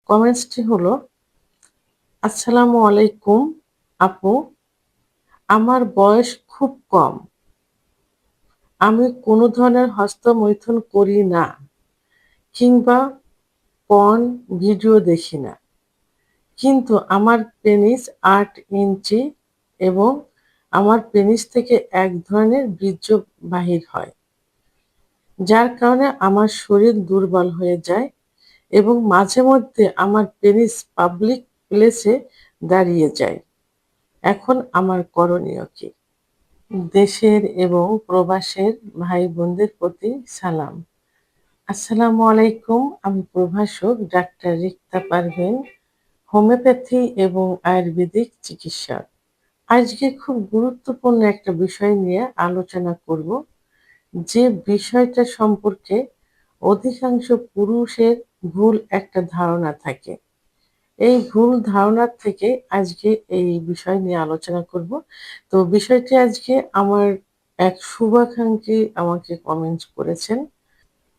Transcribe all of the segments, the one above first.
কমেন্টসটি হলো, "আসসালামু আলাইকুম আপু, আমার বয়স খুব কম। আমি কোনো ধরনের হস্তমৈথুন করি না কিংবা পর্ন ভিডিও দেখি না। কিন্তু আমার পেনিস ৮ ইঞ্চি এবং আমার পেনিস থেকে এক ধরনের বীর্য বাহির হয়। যার কারণে আমার শরীর দুর্বল হয়ে যায় এবং মাঝে মধ্যে আমার পেনিস পাবলিক প্লেসে দাঁড়িয়ে যায়। এখন আমার করণীয় কি?" দেশের এবং প্রবাসের ভাই-বোনদের প্রতি সালাম। আসসালামু আলাইকুম। আমি প্রভাষক ডাক্তার রিক্তা পারভীন, হোমিওপ্যাথি এবং আয়ুর্বেদিক চিকিৎসক। আজকে খুব গুরুত্বপূর্ণ একটা বিষয় নিয়ে আলোচনা করব, যে বিষয়টা সম্পর্কে অধিকাংশ পুরুষের ভুল একটা ধারণা থাকে। এই ভুল ধারণার থেকে আজকে এই বিষয় নিয়ে আলোচনা করব। তো বিষয়টি আজকে আমার এক শুভাকাঙ্ক্ষী আমাকে কমেন্টস করেছেন।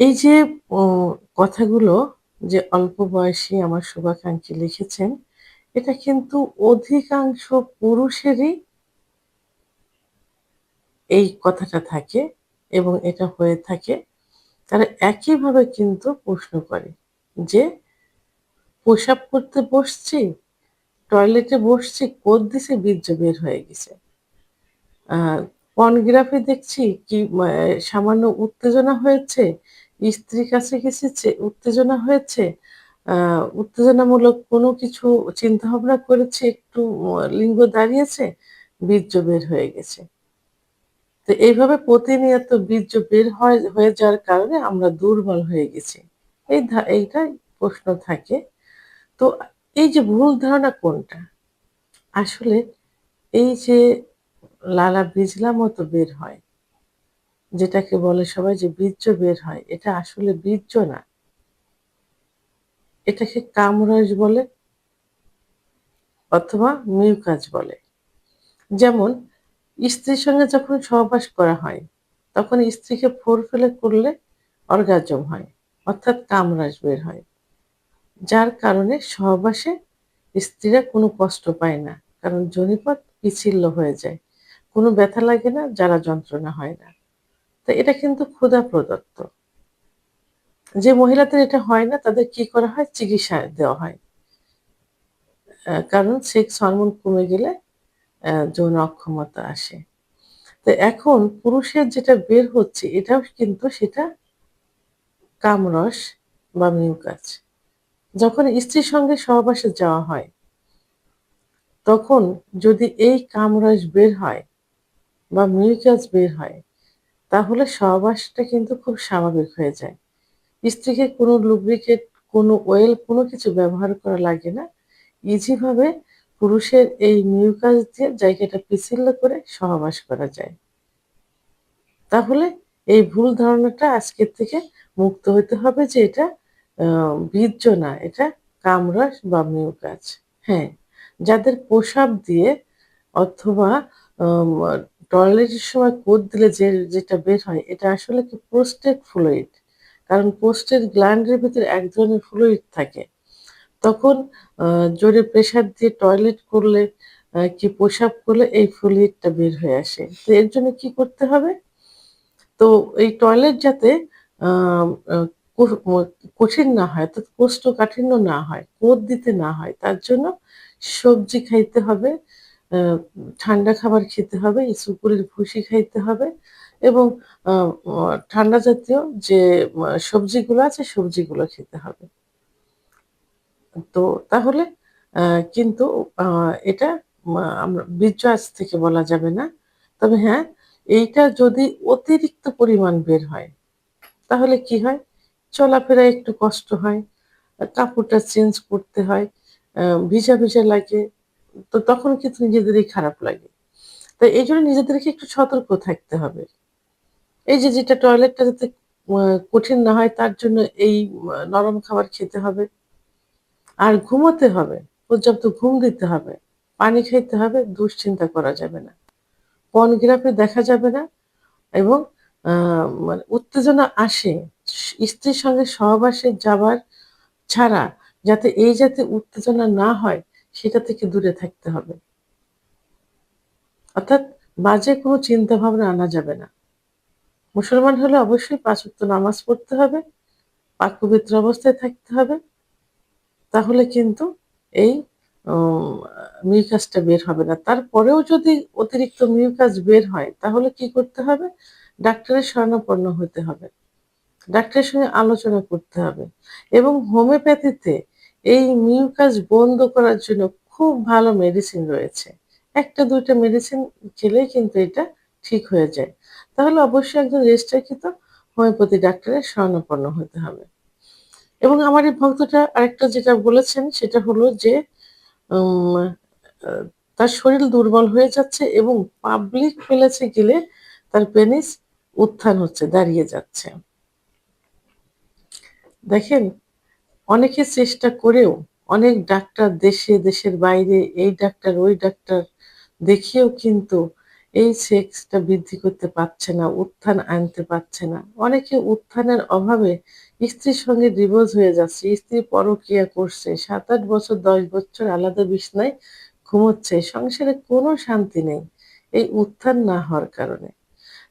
এই যে ও কথাগুলো যে অল্প বয়সী আমার শুভাকাঙ্ক্ষী লিখেছেন, এটা কিন্তু অধিকাংশ পুরুষেরই এই কথাটা থাকে এবং এটা হয়ে থাকে। তারা একইভাবে কিন্তু প্রশ্ন করে যে, "প্রসাব করতে বসছি, টয়লেটে বসছি, দিছে বীর্য বের হয়ে গেছে। আ পর্নোগ্রাফি দেখছি কি সামান্য উত্তেজনা হয়েছে, স্ত্রীর কাছে গেছি উত্তেজনা হয়েছে, আ উত্তেজনামূলক কোনো কিছু চিন্তাভাবনা করেছি, একটু লিঙ্গ দাঁড়িয়েছে, বীর্য বের হয়ে গেছে।" তো এইভাবে প্রতিনিয়ত বীর্য বের হয়ে যাওয়ার কারণে আমরা দুর্বল হয়ে গেছি। এইটাই প্রশ্ন থাকে। তো এই যে ভুল ধারণা কোনটা? আসলে এই যে লালা বিজলা মতো বের হয়, যেটাকে বলে সবাই যে বীর্য বের হয়, এটা আসলে বীর্য না। এটাকে কামরস বলে অথবা মিউকাস বলে। যেমন স্ত্রীর সঙ্গে যখন সহবাস করা হয়, তখন স্ত্রীকে ফোর-প্লে করলে অর্গাজম হয়। অর্থাৎ কামরাস বের হয়। যার কারণে সহবাসে স্ত্রীরা কোনো কষ্ট পায় না। কারণ যোনিপথ পিচ্ছিল্য হয়ে যায়। কোনো ব্যথা লাগে না, জ্বালা যন্ত্রণা হয় না। তো এটা কিন্তু ক্ষুধা প্রদত্ত। যে মহিলাদের এটা হয় না, তাদের কি করা হয়? চিকিৎসা দেওয়া হয়। কারণ সেক্স হরমোন কমে গেলে যৌন অক্ষমতা আসে। তো এখন পুরুষের যেটা বের হচ্ছে, এটাও কিন্তু সেটা কামরস বা মিউকাস। যখন স্ত্রীর সঙ্গে সহবাসে যাওয়া হয়, তখন যদি এই কামরস বের হয় বা মিউকাস বের হয়, তাহলে সহবাসটা কিন্তু খুব স্বাভাবিক হয়ে যায়। স্ত্রীকে কোনো লুব্রিকেট, কোনো অয়েল, কোনো কিছু ব্যবহার করা লাগে না। ইজি ভাবে পুরুষের এই মিউকাস দিয়ে জায়গাটা পিচ্ছিল করে সহবাস করা যায়। তাহলে এই ভুল ধারণাটা আজকের থেকে মুক্ত হতে হবে যে এটা আ বীর্য না, এটা কামরাস বা মিউকাস। হ্যাঁ, যাদের প্রসাব দিয়ে অথবা আম টয়লেটের সময় দিলে যেটা বের হয়, এটা আসলে কি প্রোস্টেট ফ্লুইড। কারণ প্রোস্টেট গ্ল্যান্ডের ভেতরে এক ধরনের ফ্লুইড থাকে। তখন আ জোরে প্রেশার দিয়ে টয়লেট করলে কি প্রসাব করলে এই ফ্লুইডটা বের হয়ে আসে। তো এর জন্য কি করতে হবে? তো এই টয়লেট যাতে আম আ কো ম কঠিন না হয়, অর্থাৎ কোষ্ঠকাঠিন্য না হয়, দিতে না হয়, তার জন্য সবজি খাইতে হবে, আ ঠান্ডা খাবার খেতে হবে, সুপুরির ভুসি খাইতে হবে এবং আ অ ঠান্ডা জাতীয় যে সবজিগুলো আছে, সবজিগুলো খেতে হবে। তো তাহলে আ কিন্তু আ এটা আমরা বীর্য আজ থেকে বলা যাবে না। তবে হ্যাঁ, এইটা যদি অতিরিক্ত পরিমাণ বের হয়, তাহলে কি হয়? চলাফেরায় একটু কষ্ট হয়। কাপড়টা চেঞ্জ করতে হয়। আ ভিজা, ভিজা লাগে। তো তখন কিন্তু নিজেদেরই খারাপ লাগে। তো এইজন্য নিজেদেরকে একটু সতর্ক থাকতে হবে। এই যে যেটা টয়লেটটা যাতে আ কঠিন না হয়, তার জন্য এই নরম খাবার খেতে হবে। আর ঘুমোতে হবে। পর্যাপ্ত ঘুম দিতে হবে। পানি খাইতে হবে, দুশ্চিন্তা করা যাবে না। পর্নোগ্রাফি দেখা যাবে না এবং আ মানে উত্তেজনা আসে স্ত্রীর সঙ্গে সহবাসে যাবার ছাড়া যাতে এই জাতীয় উত্তেজনা না হয় সেটা থেকে দূরে থাকতে হবে। অর্থাৎ বাজে কোনো চিন্তা ভাবনা আনা যাবে না। মুসলমান হলে অবশ্যই ৫ ওয়াক্ত নামাজ পড়তে হবে, পাক পবিত্র অবস্থায় থাকতে হবে। তাহলে কিন্তু এই উম মিউকাসটা বের হবে না। তারপরেও যদি অতিরিক্ত মিউকাস বের হয় তাহলে কি করতে হবে? ডাক্তারের শরণাপন্ন হতে হবে। ডাক্তারের সঙ্গে আলোচনা করতে হবে এবং হোমিওপ্যাথিতে এই মিউকাস বন্ধ করার জন্য খুব ভালো মেডিসিন রয়েছে। ১ টা ২ টা মেডিসিন খেলেই কিন্তু এটা ঠিক হয়ে যায়। তাহলে অবশ্যই একজন রেজিস্ট্রারকৃত হোমিওপ্যাথি ডাক্তারের শরণাপন্ন হতে হবে। এবং আমার এই ভক্তটা আরেকটা যেটা বলেছেন সেটা হলো যে উম আ তার শরীর দুর্বল হয়ে যাচ্ছে এবং পাবলিক প্লেসে গেলে তার পেনিস উত্থান হচ্ছে, দাঁড়িয়ে যাচ্ছে। দেখেন, অনেকে চেষ্টা করেও অনেক ডাক্তার দেশে, দেশের বাইরে এই ডাক্তার, ওই ডাক্তার দেখিয়েও কিন্তু এই সেক্সটা বৃদ্ধি করতে পারছে না, উত্থান আনতে পারছে না। অনেকে উত্থানের অভাবে স্ত্রীর সঙ্গে ডিভোর্স হয়ে যাচ্ছে। স্ত্রী পরক্রিয়া করছে। ৭-৮ বছর ১০ বছর আলাদা বিছানায় ঘুমোচ্ছে। সংসারে কোনো শান্তি নেই। এই উত্থান না হওয়ার কারণে।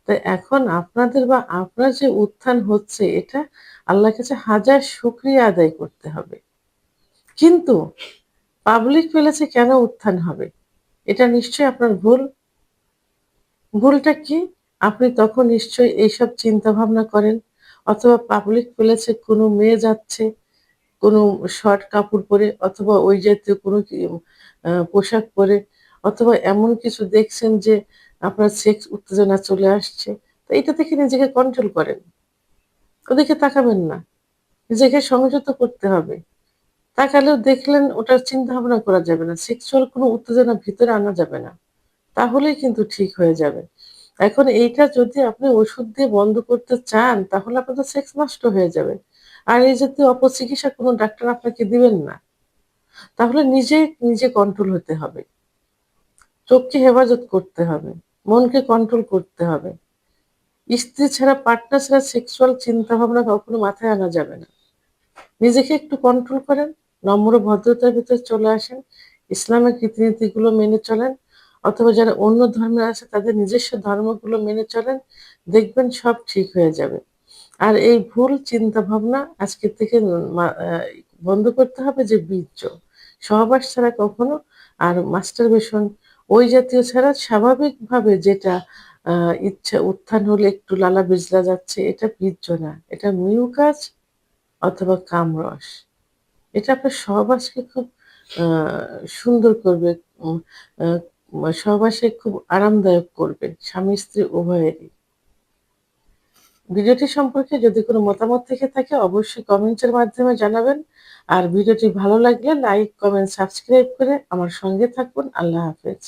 তো এখন আপনাদের বা আপনার যে উত্থান হচ্ছে এটা আল্লাহর কাছে হাজার শুকরিয়া আদায় করতে হবে। কিন্তু পাবলিক প্লেসে কেন উত্থান হবে? এটা নিশ্চয়ই আপনার ভুল। ভুলটা কি? আপনি তখন নিশ্চয়ই এইসব চিন্তাভাবনা করেন অথবা পাবলিক প্লেসে কোনো মেয়ে যাচ্ছে, কোনো শর্ট কাপড় পরে অথবা ওই জাতীয় কোনো পোশাক পরে অথবা এমন কিছু দেখছেন যে আপনার সেক্স উত্তেজনা চলে আসছে। তো এটা থেকে নিজেকে কন্ট্রোল করেন। ওদিকে তাকাবেন না। নিজেকে সংযত করতে হবে। তাকালেও দেখলেন ওটার চিন্তা-ভাবনা করা যাবে না। সেক্সুয়াল কোনো উত্তেজনা ভিতরে আনা যাবে না। তাহলেই কিন্তু ঠিক হয়ে যাবে। এখন এইটা যদি আপনি ওষুধ দিয়ে বন্ধ করতে চান তাহলে আপনার তো সেক্স নষ্ট হয়ে যাবে। আর এই জাতীয় অপচিকিৎসা কোনো ডাক্তার আপনাকে দিবেন না। তাহলে নিজে কন্ট্রোল হতে হবে। চোখকে হেফাজত করতে হবে। মনকে কন্ট্রোল করতে হবে। স্ত্রী ছাড়া পার্টনার ছাড়া সেক্সুয়াল চিন্তাভাবনা কখনো মাথায় আনা যাবে না। নিজেকে একটু কন্ট্রোল করেন, নম্র ভদ্রতার ভিতর চলে আসেন, ইসলামের রীতিনীতিগুলো মেনে চলেন অথবা যারা অন্য ধর্মের আছে তাদের নিজস্ব ধর্মগুলো মেনে চলেন, দেখবেন সব ঠিক হয়ে যাবে। আর এই ভুল চিন্তাভাবনা আজকের থেকে বন্ধ করতে হবে যে বীর্য। সহবাস ছাড়া কখনো আর মাস্টারবেশন ওই জাতীয় ছাড়া স্বাভাবিকভাবে যেটা আ ইচ্ছা উত্থান হলে একটু লালা বিজলা যাচ্ছে এটা বীর্য না। এটা মিউকাস অথবা কামরস। এটা আপনার সহবাসকে খুব আ সুন্দর করবে। উম আ সহবাসে খুব আরামদায়ক করবে। স্বামী-স্ত্রী উভয়েরই। ভিডিওটি সম্পর্কে যদি কোনো মতামত থেকে থাকে অবশ্যই কমেন্টের মাধ্যমে জানাবেন। আর ভিডিওটি ভালো লাগলে লাইক, কমেন্ট, সাবস্ক্রাইব করে আমার সঙ্গে থাকুন। আল্লাহ হাফেজ।